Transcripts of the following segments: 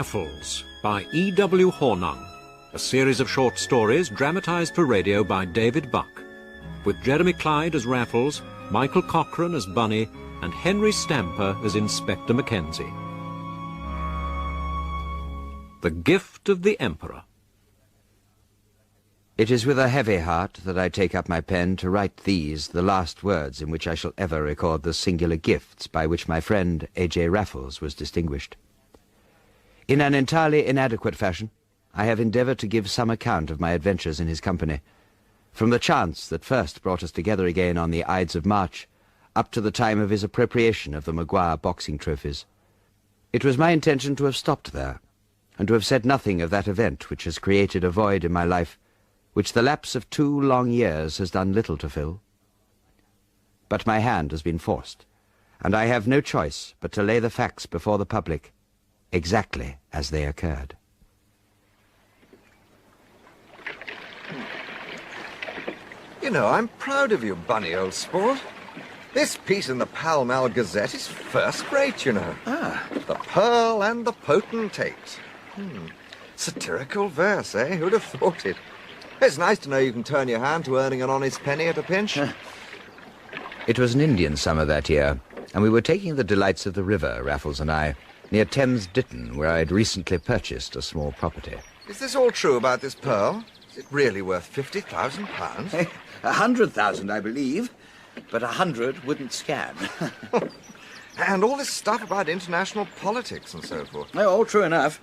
Raffles by E.W. Hornung, a series of short stories dramatised for radio by David Buck, with Jeremy Clyde as Raffles, Michael Cochrane as Bunny, and Henry Stamper as Inspector Mackenzie. The Gift of the Emperor. It is with a heavy heart that I take up my pen to write these, the last words in which I shall ever record the singular gifts by which my friend A.J. Raffles was distinguished. In an entirely inadequate fashion, I have endeavoured to give some account of my adventures in his company, from the chance that first brought us together again on the Ides of March, up to the time of his appropriation of the Maguire boxing trophies. It was my intention to have stopped there, and to have said nothing of that event which has created a void in my life, which the lapse of 2 long years has done little to fill. But my hand has been forced, and I have no choice but to lay the facts before the public, exactly as they occurred. You know, I'm proud of you, Bunny, old sport. This piece in the Pall Mall Gazette is first-rate, you know. The Pearl and the Potentate. Satirical verse, eh? Who'd have thought it? It's nice to know you can turn your hand to earning an honest penny at a pinch. It was an Indian summer that year, and we were taking the delights of the river, Raffles and I, near Thames, Ditton, where I had recently purchased a small property. Is this all true about this pearl? Is it really worth £50,000? 100,000, I believe, but 100 wouldn't scan. And all this stuff about international politics and so forth. No, all true enough.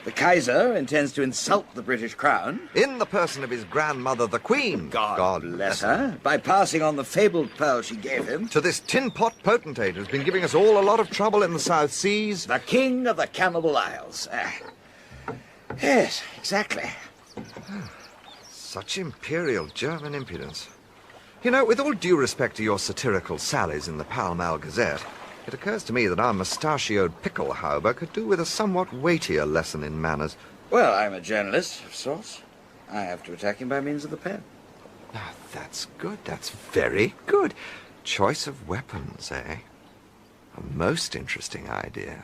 The Kaiser intends to insult the British Crown. In the person of his grandmother, the Queen. God bless her. By passing on the fabled pearl she gave him. To this tin-pot potentate who's been giving us all a lot of trouble in the South Seas. The King of the Cannibal Isles. Yes, exactly. Such imperial German impudence. You know, with all due respect to your satirical sallies in the Pall Mall Gazette, it occurs to me that our mustachioed Pickelhauber could do with a somewhat weightier lesson in manners. Well, I'm a journalist, of sorts. I have to attack him by means of the pen. Ah, that's good. That's very good. Choice of weapons, eh? A most interesting idea.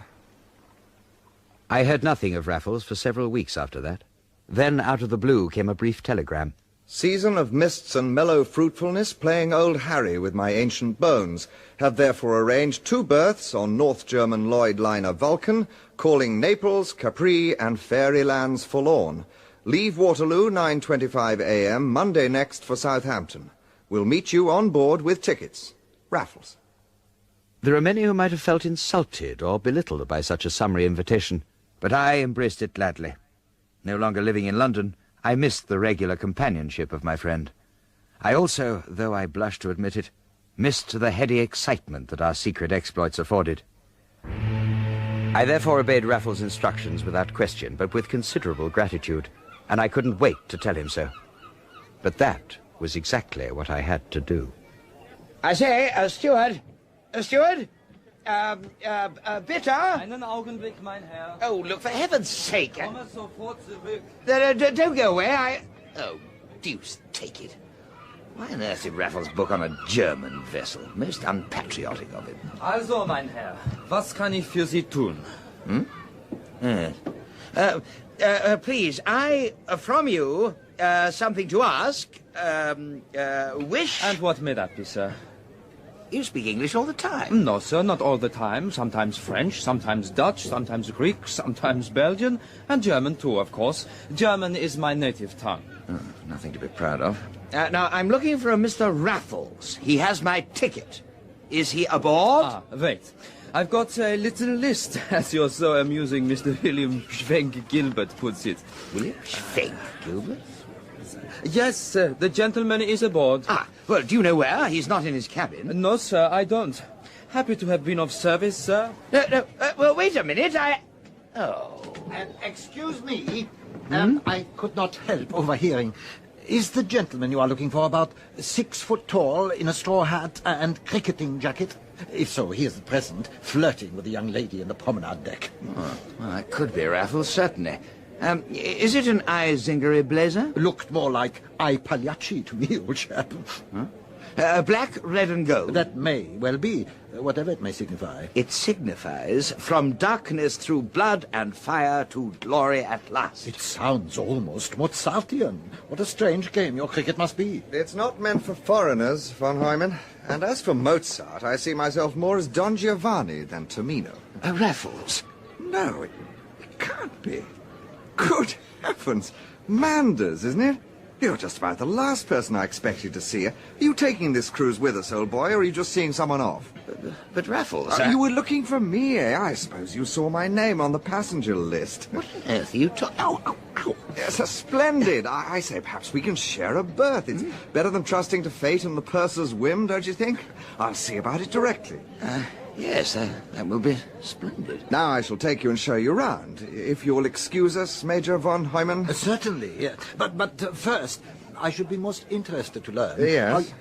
I heard nothing of Raffles for several weeks after that. Then, out of the blue, came a brief telegram. Season of mists and mellow fruitfulness, playing old Harry with my ancient bones. Have therefore arranged 2 berths on North German Lloyd liner Vulcan, calling Naples, Capri, and Fairylands forlorn. Leave Waterloo 9:25 a.m. Monday next for Southampton. We'll meet you on board with tickets. Raffles. There are many who might have felt insulted or belittled by such a summary invitation, but I embraced it gladly. No longer living in London, I missed the regular companionship of my friend. I also, though I blush to admit it, missed the heady excitement that our secret exploits afforded. I therefore obeyed Raffles' instructions without question, but with considerable gratitude, and I couldn't wait to tell him so. But that was exactly what I had to do. I say, steward! Steward! Bitter? Einen Augenblick, mein Herr. Oh, look, for heaven's sake! Komme sofort zurück. Don't go away, Oh, deuce take it. Why on earth did Raffles book on a German vessel? Most unpatriotic of him. Also, mein Herr, was kann ich für Sie tun? Please, I, from you, something to ask, wish... And what may that be, sir? You speak English all the time. No, sir, not all the time. Sometimes French, sometimes Dutch, sometimes Greek, sometimes Belgian, and German too, of course. German is my native tongue. Nothing to be proud of. Now, I'm looking for a Mr. Raffles. He has my ticket. Is he aboard? Ah, wait. I've got a little list, as your so amusing Mr. William Schwenk-Gilbert puts it. William Schwenk-Gilbert? Yes, sir, the gentleman is aboard. Well, do you know where? He's not in his cabin. No, sir, I don't. Happy to have been of service, sir. No, well, wait a minute, Excuse me, I could not help overhearing. Is the gentleman you are looking for about 6 foot tall, in a straw hat and cricketing jacket? If so, he is at present flirting with a young lady in the promenade deck. Well, that could be Raffles, certainly. Is it an eye-zingery blazer? Looked more like eye Pagliacci to me, old chap. Black, red, and gold. That may well be, whatever it may signify. It signifies from darkness through blood and fire to glory at last. It sounds almost Mozartian. What a strange game your cricket must be. It's not meant for foreigners, von Heumann. And as for Mozart, I see myself more as Don Giovanni than Tamino. Raffles. No, it can't be. Good heavens. Manders, isn't it? You're just about the last person I expected to see. Are you taking this cruise with us, old boy, or are you just seeing someone off? But Raffles... You were looking for me, eh? I suppose you saw my name on the passenger list. What on earth are you talking... Ow. Yes, splendid. I say perhaps we can share a berth. It's better than trusting to fate and the purser's whim, don't you think? I'll see about it directly. Yes, that will be splendid. Now I shall take you and show you round. If you'll excuse us, Major von Heumann. Certainly, yeah. But first, I should be most interested to learn Yes.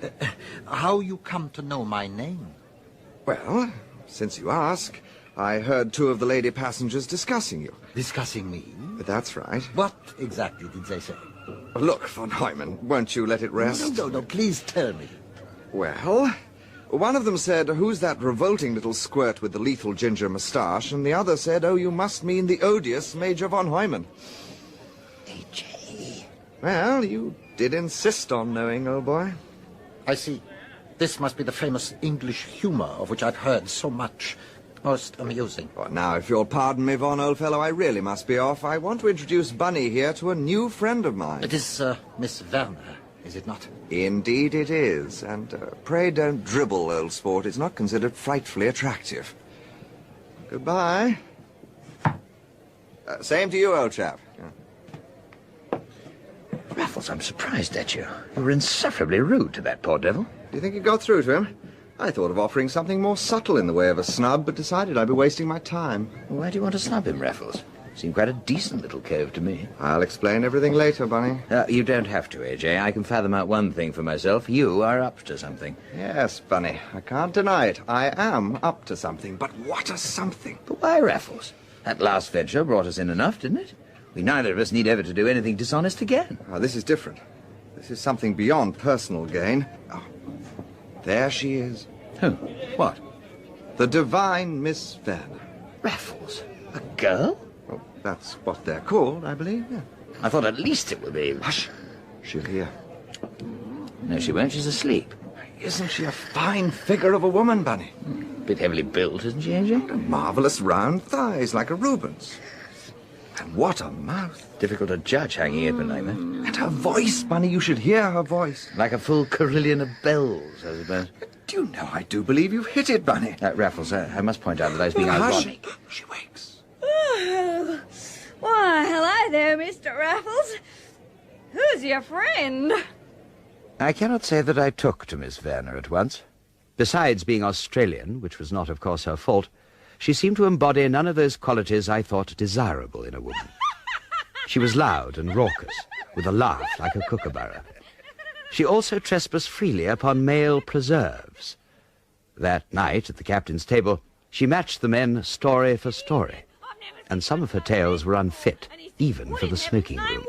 how you come to know my name. Well, since you ask, I heard two of the lady passengers discussing you. Discussing me? That's right. What exactly did they say? Look, von Heumann, won't you let it rest? No, please tell me. Well, one of them said, who's that revolting little squirt with the lethal ginger moustache? And the other said, oh, you must mean the odious Major von Heumann. A.J. Well, you did insist on knowing, old boy. I see. This must be the famous English humor of which I've heard so much. Most amusing. Well, now, if you'll pardon me, Von, old fellow, I really must be off. I want to introduce Bunny here to a new friend of mine. It is Miss Werner, is it not? Indeed it is. And pray don't dribble, old sport. It's not considered frightfully attractive. Goodbye. Same to you, old chap. Raffles, I'm surprised at you. You were insufferably rude to that poor devil. Do you think it got through to him? I thought of offering something more subtle in the way of a snub, but decided I'd be wasting my time. Why do you want to snub him, Raffles? Seemed quite a decent little cove to me. I'll explain everything later, Bunny. You don't have to, A.J. I can fathom out one thing for myself. You are up to something. Yes, Bunny. I can't deny it. I am up to something, but what a something. But why, Raffles? That last venture brought us in enough, didn't it? We neither of us need ever to do anything dishonest again. This is different. This is something beyond personal gain. Oh, there she is. Who? What? The divine Miss Werner. Raffles? A girl? Well, that's what they're called, I believe, yeah. I thought at least it would be... Hush. She'll hear. No, she won't. She's asleep. Isn't she a fine figure of a woman, Bunny? Bit heavily built, isn't she, A.J.? Marvellous round thighs, like a Rubens. And what a mouth. Difficult to judge hanging open like that. And her voice, Bunny, you should hear her voice. Like a full carillon of bells, I suppose. Do you know, I do believe you've hit it, Bunny. Raffles, I must point out that I was being ironic. She wakes. Oh, why, hello there, Mr. Raffles. Who's your friend? I cannot say that I took to Miss Werner at once. Besides being Australian, which was not, of course, her fault, she seemed to embody none of those qualities I thought desirable in a woman. She was loud and raucous, with a laugh like a kookaburra. She also trespassed freely upon male preserves. That night, at the captain's table, she matched the men story for story, and some of her tales were unfit, even for the smoking room.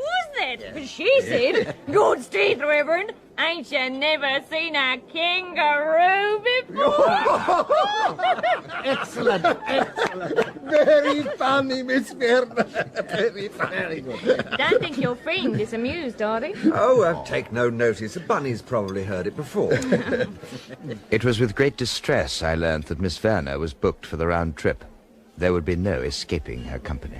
But she said, God's teeth, Reverend, ain't you never seen a kangaroo before? Excellent, excellent. Very funny, Miss Werner. Very funny. Very good. Don't think your friend is amused, are you? Oh, take no notice. Bunny's probably heard it before. It was with great distress I learnt that Miss Werner was booked for the round trip. There would be no escaping her company.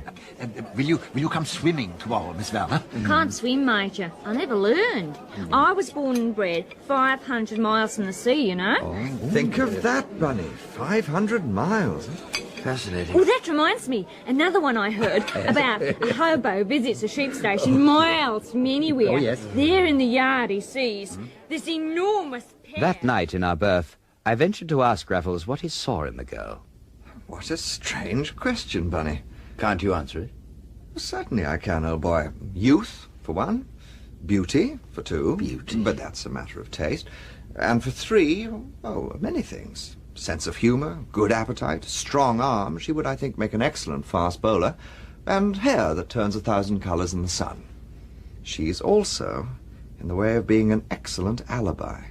Will you come swimming tomorrow, Miss Werner? Can't swim, Major. I never learned. I was born and bred 500 miles from the sea, you know. Think of that, Bunny. 500 miles. Fascinating. Well, that reminds me. Another one I heard about a hobo visits a sheep station miles from anywhere. Oh, yes. There in the yard he sees this enormous pair. That night in our berth, I ventured to ask Raffles what he saw in the girl. What a strange question, Bunny. Can't you answer it? Certainly I can, old boy. Youth, for one. Beauty, for two. Beauty. But that's a matter of taste. And for three, many things. Sense of humour, good appetite, strong arm. She would, I think, make an excellent fast bowler. And hair that turns 1,000 colours in the sun. She's also in the way of being an excellent alibi.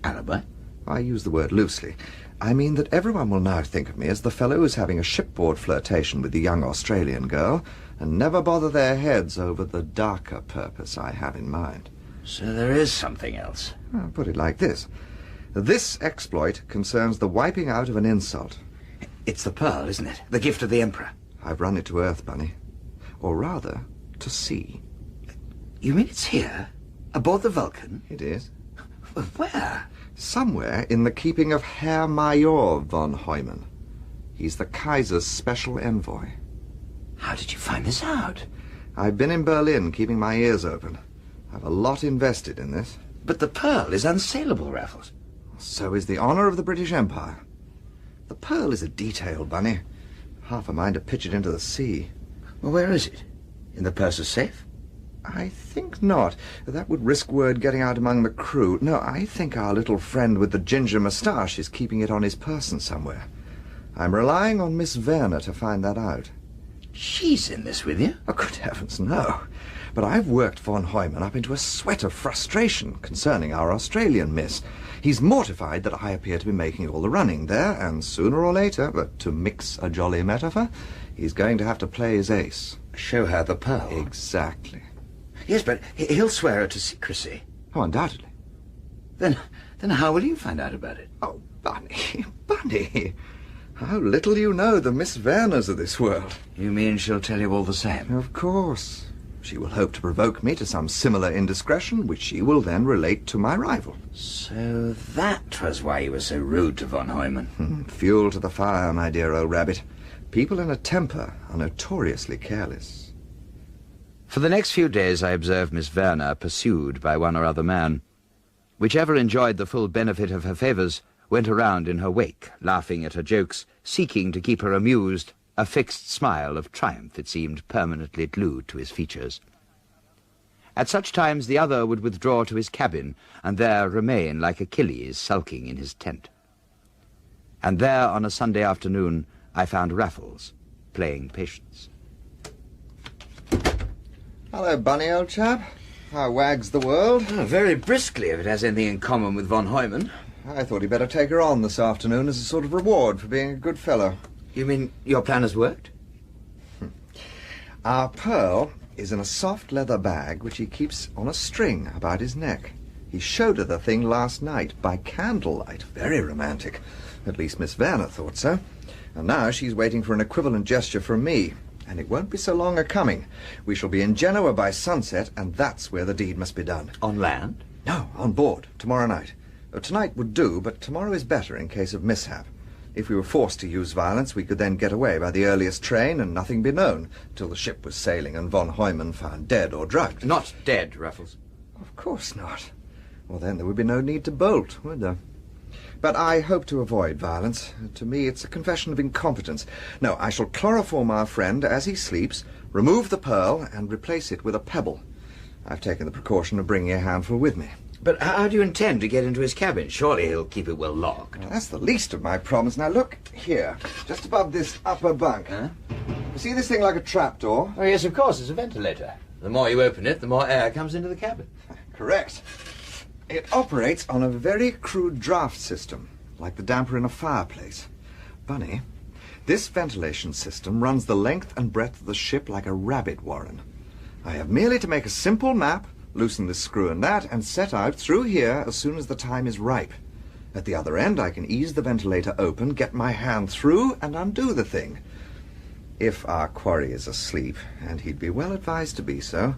Alibi? I use the word loosely. I mean that everyone will now think of me as the fellow who's having a shipboard flirtation with the young Australian girl and never bother their heads over the darker purpose I have in mind. So there is something else. I'll put it like this. This exploit concerns the wiping out of an insult. It's the pearl, isn't it? The gift of the Emperor. I've run it to Earth, Bunny. Or rather, to sea. You mean it's here? Aboard the Vulcan? It is. Where? Somewhere in the keeping of Herr Major von Heumann. He's the Kaiser's special envoy. How did you find this out? I've been in Berlin, keeping my ears open. I've a lot invested in this. But the pearl is unsaleable, Raffles. So is the honor of the British Empire. The pearl is a detail, Bunny. Half a mind to pitch it into the sea. Well, where is it? In the purser's safe? I think not. That would risk word getting out among the crew. No, I think our little friend with the ginger moustache is keeping it on his person somewhere. I'm relying on Miss Werner to find that out. She's in this with you? Oh, good heavens, no. But I've worked von Heumann up into a sweat of frustration concerning our Australian miss. He's mortified that I appear to be making all the running there, and sooner or later, but to mix a jolly metaphor, he's going to have to play his ace. Show her the pearl. Exactly. Yes, but he'll swear her to secrecy. Oh, undoubtedly. Then how will you find out about it? Oh, Bunny, Bunny. How little you know the Miss Werners of this world. You mean she'll tell you all the same? Of course. She will hope to provoke me to some similar indiscretion, which she will then relate to my rival. So that was why you were so rude to von Heumann. Fuel to the fire, my dear old rabbit. People in a temper are notoriously careless. For the next few days I observed Miss Werner pursued by one or other man. Whichever enjoyed the full benefit of her favours went around in her wake, laughing at her jokes, seeking to keep her amused, a fixed smile of triumph, it seemed, permanently glued to his features. At such times the other would withdraw to his cabin, and there remain like Achilles sulking in his tent. And there, on a Sunday afternoon, I found Raffles playing patience. Hello, Bunny, old chap. How wags the world? Oh, very briskly, if it has anything in common with von Heumann. I thought he'd better take her on this afternoon as a sort of reward for being a good fellow. You mean your plan has worked? Our pearl is in a soft leather bag which he keeps on a string about his neck. He showed her the thing last night by candlelight. Very romantic. At least Miss Werner thought so. And now she's waiting for an equivalent gesture from me. And it won't be so long a-coming. We shall be in Genoa by sunset, and that's where the deed must be done. On land? No, on board, tomorrow night. Tonight would do, but tomorrow is better in case of mishap. If we were forced to use violence, we could then get away by the earliest train and nothing be known till the ship was sailing and von Heumann found dead or drugged. Not dead, Raffles. Of course not. Well, then there would be no need to bolt, would there? But I hope to avoid violence. To me, it's a confession of incompetence. No, I shall chloroform our friend as he sleeps, remove the pearl, and replace it with a pebble. I've taken the precaution of bringing a handful with me. But how do you intend to get into his cabin? Surely he'll keep it well locked. Well, that's the least of my problems. Now look here, just above this upper bunk. Huh? You see this thing like a trapdoor? Oh, yes, of course, it's a ventilator. The more you open it, the more air comes into the cabin. Correct. It operates on a very crude draft system, like the damper in a fireplace. Bunny, this ventilation system runs the length and breadth of the ship like a rabbit warren. I have merely to make a simple map, loosen this screw and that, and set out through here as soon as the time is ripe. At the other end, I can ease the ventilator open, get my hand through, and undo the thing. If our quarry is asleep, and he'd be well advised to be so,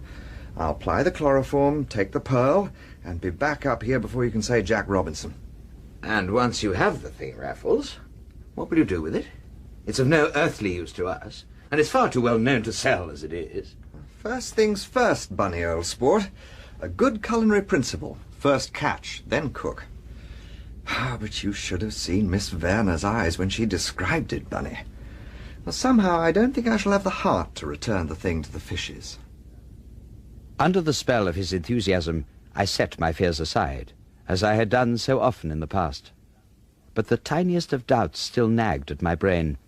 I'll apply the chloroform, take the pearl, and be back up here before you can say Jack Robinson. And once you have the thing, Raffles, what will you do with it? It's of no earthly use to us, and it's far too well known to sell as it is. First things first, Bunny, old sport. A good culinary principle. First catch, then cook. Ah, but you should have seen Miss Werner's eyes when she described it, Bunny. Well, somehow I don't think I shall have the heart to return the thing to the fishes. Under the spell of his enthusiasm, I set my fears aside, as I had done so often in the past. But the tiniest of doubts still nagged at my brain,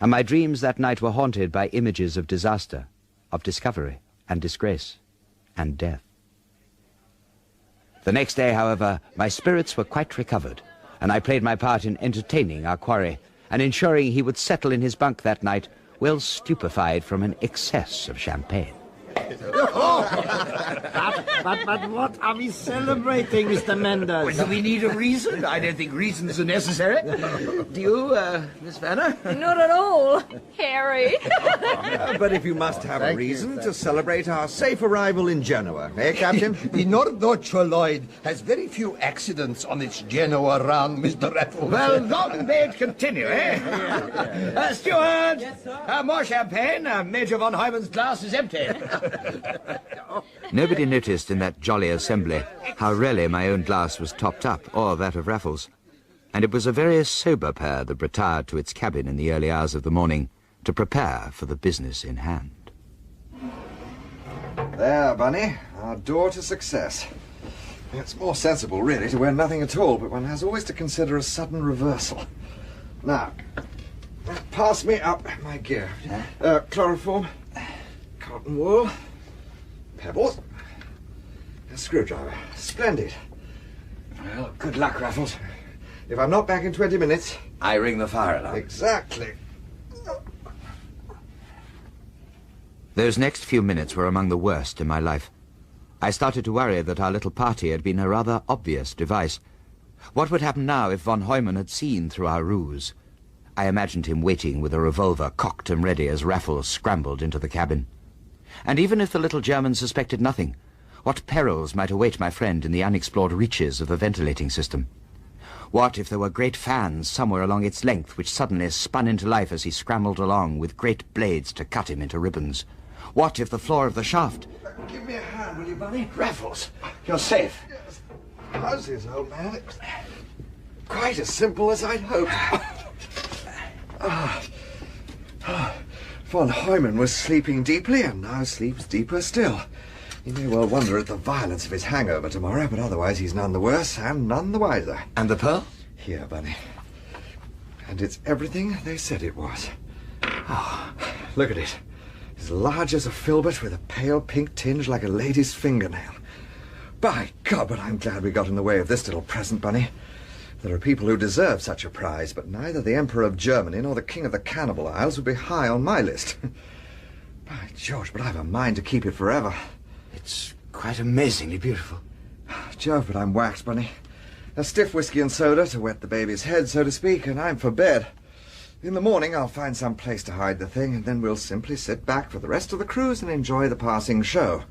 and my dreams that night were haunted by images of disaster, of discovery and disgrace and death. The next day, however, my spirits were quite recovered, and I played my part in entertaining our quarry and ensuring he would settle in his bunk that night, well stupefied from an excess of champagne. But what are we celebrating, Mr. Manders? Do we need a reason? I don't think reasons are necessary. Do you, Miss Vanna? Not at all, Harry. But if you must have a reason to celebrate our safe arrival in Genoa, eh, Captain? The Norddeutscher Lloyd has very few accidents on its Genoa run, Mr. Raffles. Well, long may it continue, eh? Steward! Yes, sir? More champagne. Major von Heumann's glass is empty. Nobody noticed in that jolly assembly how rarely my own glass was topped up, or that of Raffles. And it was a very sober pair that retired to its cabin in the early hours of the morning to prepare for the business in hand. There, Bunny, our door to success. It's more sensible, really, to wear nothing at all, but one has always to consider a sudden reversal. Now, pass me up my gear. Chloroform, cotton wool, pebbles, a screwdriver. Splendid. Well, good luck, Raffles. If I'm not back in 20 minutes... I ring the fire alarm. Exactly. Those next few minutes were among the worst in my life. I started to worry that our little party had been a rather obvious device. What would happen now if von Heumann had seen through our ruse? I imagined him waiting with a revolver cocked and ready as Raffles scrambled into the cabin. And even if the little German suspected nothing, what perils might await my friend in the unexplored reaches of the ventilating system? What if there were great fans somewhere along its length which suddenly spun into life as he scrambled along with great blades to cut him into ribbons? What if the floor of the shaft... Give me a hand, will you, Bunny? Raffles, you're safe. Yes. How's this, old man? It was quite as simple as I'd hoped. Von Heumann was sleeping deeply and now sleeps deeper still. He may well wonder at the violence of his hangover tomorrow, but otherwise he's none the worse and none the wiser. And the pearl? Here, Bunny. And it's everything they said it was. Oh, look at it. As large as a filbert with a pale pink tinge like a lady's fingernail. By God, but I'm glad we got in the way of this little present, Bunny. There are people who deserve such a prize, but neither the Emperor of Germany nor the King of the Cannibal Isles would be high on my list. By George, but I've a mind to keep it forever. It's quite amazingly beautiful. Jove, but I'm waxed, Bunny. A stiff whiskey and soda to wet the baby's head, so to speak, and I'm for bed. In the morning I'll find some place to hide the thing, and then we'll simply sit back for the rest of the cruise and enjoy the passing show.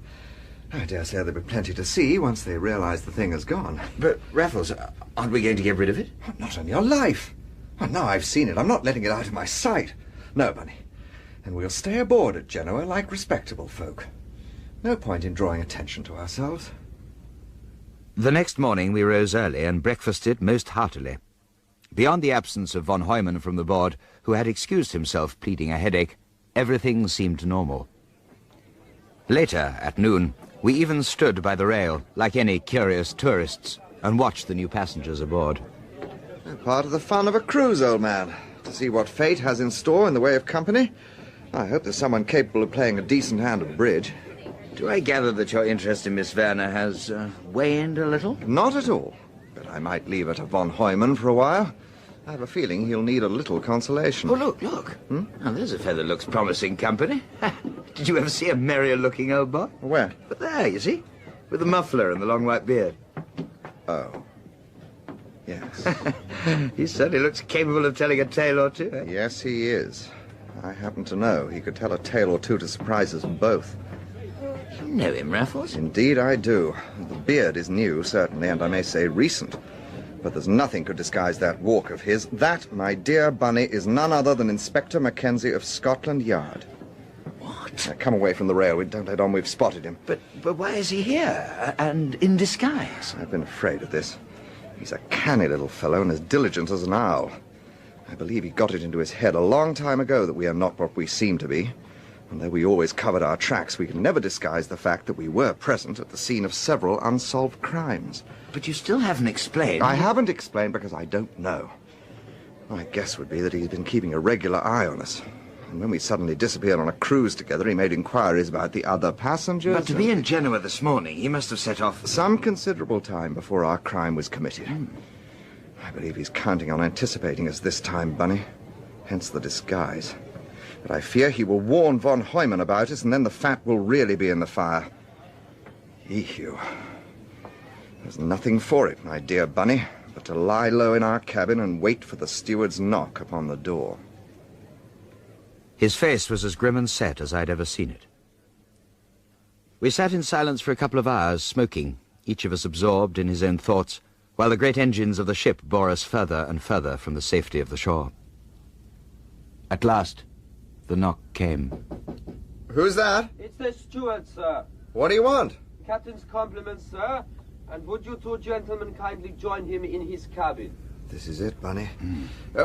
I dare say there'll be plenty to see once they realize the thing has gone. But, Raffles, aren't we going to get rid of it? Not on your life. Well, now I've seen it, I'm not letting it out of my sight. No, Bunny. And we'll stay aboard at Genoa like respectable folk. No point in drawing attention to ourselves. The next morning we rose early and breakfasted most heartily. Beyond the absence of von Heumann from the board, who had excused himself pleading a headache, everything seemed normal. Later, at noon, we even stood by the rail, like any curious tourists, and watched the new passengers aboard. Part of the fun of a cruise, old man. To see what fate has in store in the way of company. I hope there's someone capable of playing a decent hand of bridge. Do I gather that your interest in Miss Werner has waned a little? Not at all. But I might leave her to von Heumann for a while. I have a feeling he'll need a little consolation. Oh, look. Now, there's a feather looks promising company. Did you ever see a merrier-looking old boy? Where? But there, you see, with the muffler and the long white beard. Oh. Yes. He certainly looks capable of telling a tale or two. Eh? Yes, he is. I happen to know he could tell a tale or two to surprise us both. You know him, Raffles? Indeed I do. The beard is new, certainly, and I may say recent. But there's nothing could disguise that walk of his. That, my dear Bunny, is none other than Inspector Mackenzie of Scotland Yard. What? Now, come away from the rail. Don't let on we've spotted him. But why is he here, and in disguise? I've been afraid of this. He's a canny little fellow and as diligent as an owl. I believe he got it into his head a long time ago that we are not what we seem to be. And though we always covered our tracks, we can never disguise the fact that we were present at the scene of several unsolved crimes. But you still haven't explained. I haven't explained because I don't know. My guess would be that he's been keeping a regular eye on us. And when we suddenly disappeared on a cruise together, he made inquiries about the other passengers. But to be in Genoa this morning, he must have set off... Some considerable time before our crime was committed. I believe he's counting on anticipating us this time, Bunny. Hence the disguise. But I fear he will warn von Heumann about us, and then the fat will really be in the fire. Ehew. There's nothing for it, my dear Bunny, but to lie low in our cabin and wait for the steward's knock upon the door. His face was as grim and set as I'd ever seen it. We sat in silence for a couple of hours, smoking, each of us absorbed in his own thoughts, while the great engines of the ship bore us further and further from the safety of the shore. At last, the knock came. Who's that? It's the steward, sir. What do you want? Captain's compliments, sir. And would you two gentlemen kindly join him in his cabin? This is it, Bunny.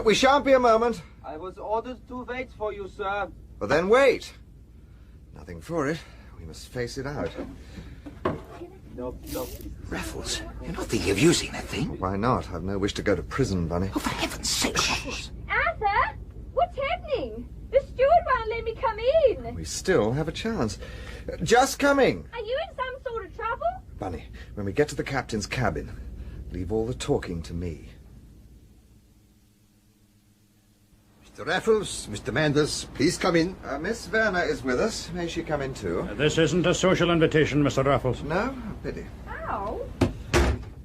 We shan't be a moment. I was ordered to wait for you, sir. Well, then wait. Nothing for it. We must face it out. No. Raffles, you're not thinking of using that thing? Why not? I've no wish to go to prison, Bunny. Oh, for heaven's sake, Raffles. Arthur, what's happening? The steward won't let me come in. We still have a chance. Just coming. Are you in some sort of trouble? Bunny, when we get to the captain's cabin, leave all the talking to me. Mr. Raffles, Mr. Manders, please come in. Miss Werner is with us. May she come in too? This isn't a social invitation, Mr. Raffles. No? Pity. Ow.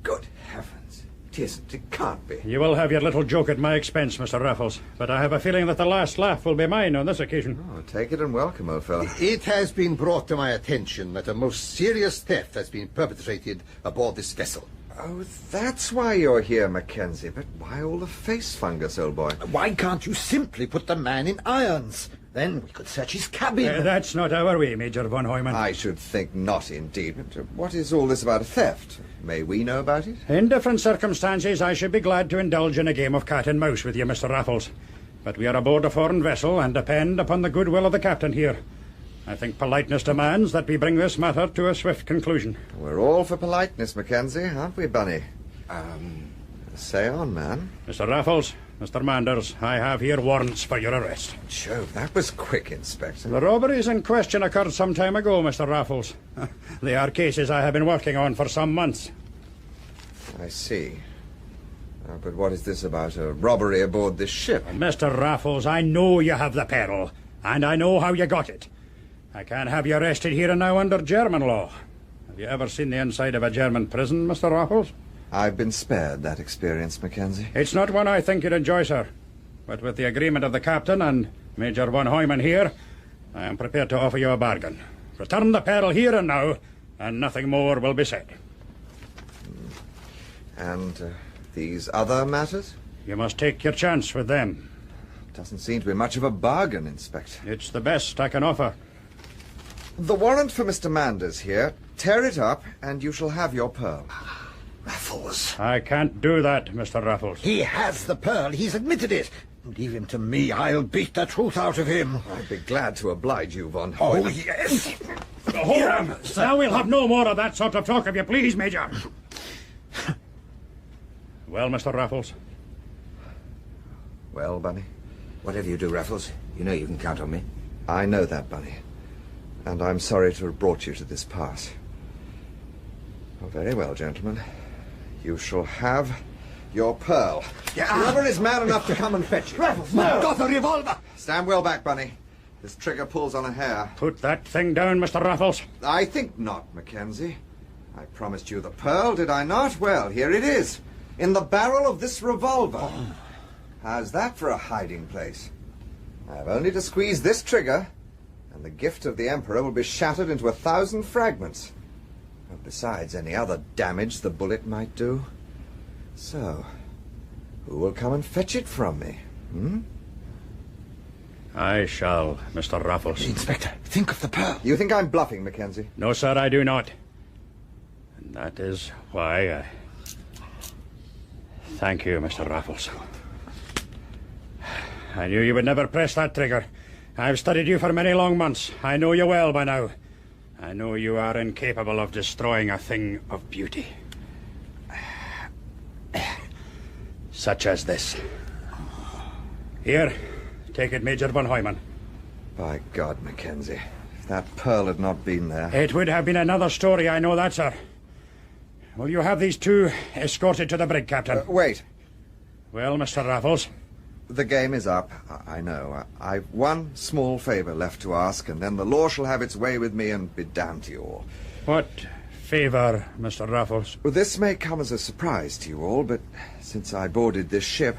Good heavens. It isn't. It can't be. You will have your little joke at my expense, Mr. Raffles, but I have a feeling that the last laugh will be mine on this occasion. Oh, take it and welcome, old fellow. It has been brought to my attention that a most serious theft has been perpetrated aboard this vessel. Oh, that's why you're here, Mackenzie. But why all the face fungus, old boy? Why can't you simply put the man in irons? Then we could search his cabin. That's not our way, Major von Heumann. I should think not, indeed. But what is all this about a theft? May we know about it? In different circumstances, I should be glad to indulge in a game of cat and mouse with you, Mr. Raffles. But we are aboard a foreign vessel and depend upon the goodwill of the captain here. I think politeness demands that we bring this matter to a swift conclusion. We're all for politeness, Mackenzie, aren't we, Bunny? Say on, man. Mr. Raffles, Mr. Manders, I have here warrants for your arrest. Jove, that was quick, Inspector. The robberies in question occurred some time ago, Mr. Raffles. They are cases I have been working on for some months. I see. But what is this about a robbery aboard this ship? Mr. Raffles, I know you have the peril, and I know how you got it. I can't have you arrested here and now under German law. Have you ever seen the inside of a German prison, Mr. Raffles? I've been spared that experience, Mackenzie. It's not one I think you'd enjoy, sir. But with the agreement of the captain and Major von Heumann here, I am prepared to offer you a bargain. Return the peril here and now, and nothing more will be said. And these other matters? You must take your chance with them. Doesn't seem to be much of a bargain, Inspector. It's the best I can offer. The warrant for Mr. Manders here. Tear it up, and you shall have your pearl. Raffles. I can't do that, Mr. Raffles. He has the pearl. He's admitted it. Leave him to me. I'll beat the truth out of him. I'd be glad to oblige you, von Oh, Heumann. yes. Hold on. Now we'll have no more of that sort of talk, if you please, Major. Well, Mr. Raffles? Well, Bunny? Whatever you do, Raffles, you know you can count on me. I know that, Bunny. And I'm sorry to have brought you to this pass. Oh, very well, gentlemen. You shall have your pearl. Whoever is man enough to come and fetch it. Raffles, no. Got a revolver. Stand well back, Bunny. This trigger pulls on a hair. Put that thing down, Mr. Raffles. I think not, Mackenzie. I promised you the pearl, did I not? Well, here it is. In the barrel of this revolver. Oh. How's that for a hiding place? I have only to squeeze this trigger, and the gift of the Emperor will be shattered into 1,000 fragments. Besides any other damage the bullet might do. So, who will come and fetch it from me? I shall, Mr. Raffles. Inspector, think of the pearl. You think I'm bluffing, Mackenzie? No, sir, I do not. And that is why I... Thank you, Mr. Raffles. I knew you would never press that trigger. I've studied you for many long months. I know you well by now. I know you are incapable of destroying a thing of beauty. Such as this. Here, take it, Major von Heumann. By God, Mackenzie, if that pearl had not been there... It would have been another story, I know that, sir. Will you have these two escorted to the brig, Captain? Wait. Well, Mr. Raffles? The game is up, I know. I've one small favour left to ask, and then the law shall have its way with me and be damned to you all. What favour, Mr. Raffles? Well, this may come as a surprise to you all, but since I boarded this ship,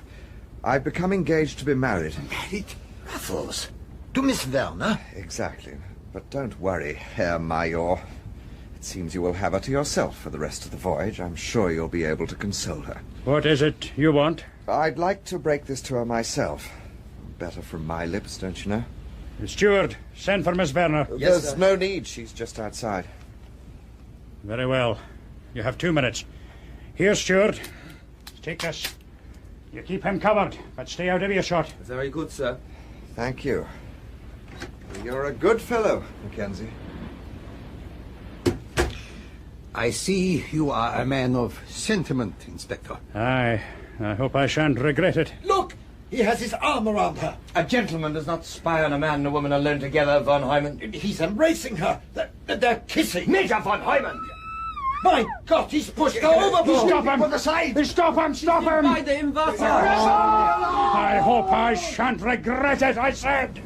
I've become engaged to be married. Married? Raffles? To Miss Werner? Exactly. But don't worry, Herr Major. It seems you will have her to yourself for the rest of the voyage. I'm sure you'll be able to console her. What is it you want? I'd like to break this to her myself. Better from my lips, don't you know? Steward, send for Miss Werner. Yes, there's no need. She's just outside. Very well. You have 2 minutes. Here, steward. Take this. You keep him covered, but stay out of earshot. Very good, sir. Thank you. You're a good fellow, Mackenzie. I see you are a man of sentiment, Inspector. Aye. I hope I shan't regret it. Look! He has his arm around her. A gentleman does not spy on a man and a woman alone together, von Heumann. He's embracing her. They're kissing. Major von Heumann! My God, he's pushed her overboard. Stop him! To the side. Stop him! Stop him! Beide im Wasser! I hope I shan't regret it, I said!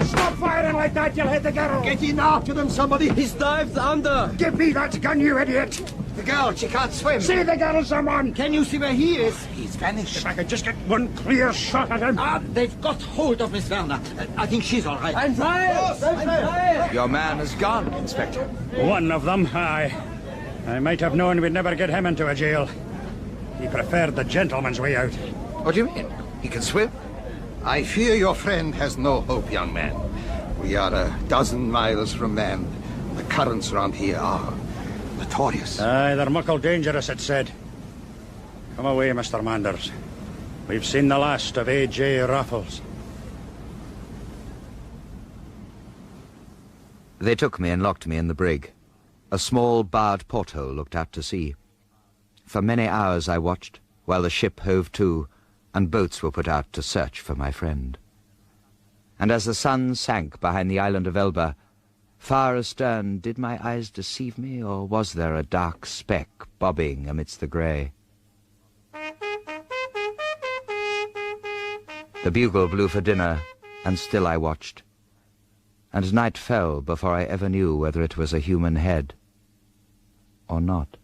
Stop firing like that, you'll hit the girl! Get in after them, somebody. He's dived under! Give me that gun, you idiot! The girl, she can't swim. See the girl, someone! Can you see where he is? He's vanished. If I could just get one clear shot at him! They've got hold of Miss Werner. I think she's all right. Ein Pfeil! Your man has gone, Inspector. One of them, aye. I might have known we'd never get him into a jail. He preferred the gentleman's way out. What do you mean? He can swim? I fear your friend has no hope, young man. We are a dozen miles from land. The currents around here are notorious. Aye, they're muckle dangerous, it said. Come away, Mr. Manders. We've seen the last of A.J. Raffles. They took me and locked me in the brig. A small barred porthole looked out to sea. For many hours I watched, while the ship hove to, and boats were put out to search for my friend. And as the sun sank behind the island of Elba, far astern, did my eyes deceive me, or was there a dark speck bobbing amidst the grey? The bugle blew for dinner, and still I watched. And night fell before I ever knew whether it was a human head or not.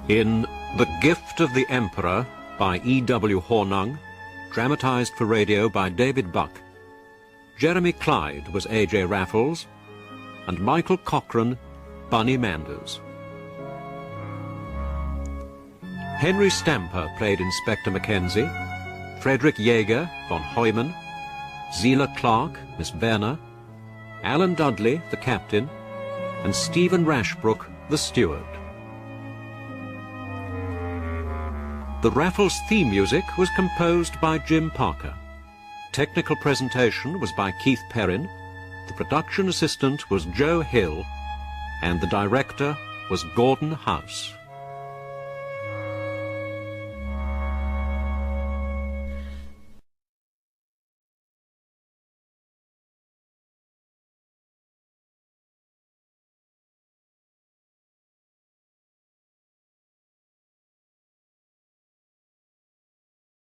In The Gift of the Emperor by E.W. Hornung, dramatized for radio by David Buck, Jeremy Clyde was A.J. Raffles, and Michael Cochrane, Bunny Manders. Henry Stamper played Inspector Mackenzie, Frederick Jaeger, von Heumann, Zela Clark, Miss Werner, Alan Dudley, the captain, and Stephen Rashbrook, the steward. The Raffles theme music was composed by Jim Parker. Technical presentation was by Keith Perrin, the production assistant was Joe Hill, and the director was Gordon House.